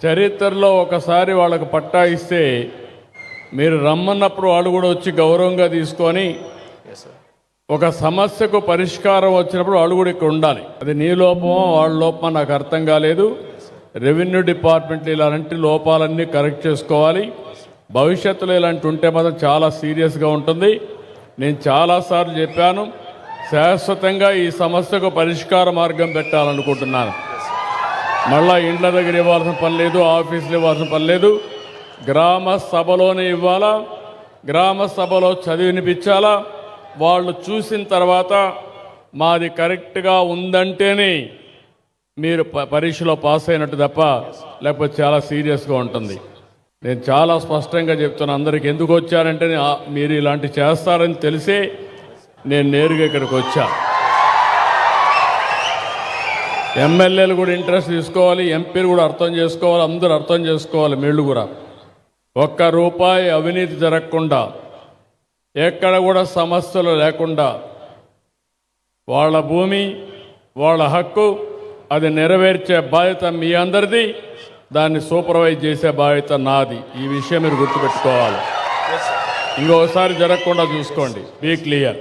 చరిత్రలో ఒకసారి వాళ్ళకు పట్టా ఇస్తే మీరు రమ్మన్నప్పుడు వాళ్ళు కూడా వచ్చి గౌరవంగా తీసుకొని ఒక సమస్యకు పరిష్కారం వచ్చినప్పుడు వాళ్ళు కూడా ఇక్కడ ఉండాలి. అది నీ లోపమో వాళ్ళ లోపమో నాకు అర్థం కాలేదు. రెవెన్యూ డిపార్ట్మెంట్ ఇలాంటి లోపాలన్నీ కరెక్ట్ చేసుకోవాలి. భవిష్యత్తులో ఇలాంటి ఉంటే మాత్రం చాలా సీరియస్గా ఉంటుంది. నేను చాలాసార్లు చెప్పాను, శాశ్వతంగా ఈ సమస్యకు పరిష్కార మార్గం పెట్టాలనుకుంటున్నాను. మళ్ళా ఇండ్ల దగ్గర ఇవ్వాల్సిన పని లేదు, ఆఫీసులు ఇవ్వాల్సిన పని లేదు. గ్రామ సభలోనే ఇవ్వాలా, గ్రామ సభలో చదివినిపించాలా. వాళ్ళు చూసిన తర్వాత మాది కరెక్ట్గా ఉందంటేనే మీరు పరీక్షలో పాస్ అయినట్టు తప్ప లేకపోతే చాలా సీరియస్గా ఉంటుంది. నేను చాలా స్పష్టంగా చెప్తున్నా అందరికి. ఎందుకు వచ్చారంటే మీరు ఇలాంటి చేస్తారని తెలిసే నేను నేరుగా ఇక్కడికి వచ్చా. ఎమ్మెల్యేలు కూడా ఇంట్రెస్ట్ తీసుకోవాలి, ఎంపీలు కూడా అర్థం చేసుకోవాలి, అందరూ అర్థం చేసుకోవాలి. వీళ్ళు కూడా ఒక్క రూపాయి అవినీతి జరగకుండా, ఎక్కడ కూడా సమస్యలు లేకుండా, వాళ్ళ భూమి వాళ్ళ హక్కు అది నెరవేర్చే బాధ్యత మీ అందరిది. దాన్ని సూపర్వైజ్ చేసే బాధ్యత నాది. ఈ విషయం మీరు గుర్తుపెట్టుకోవాలి. ఇంకొకసారి జరగకుండా చూసుకోండి. Be clear.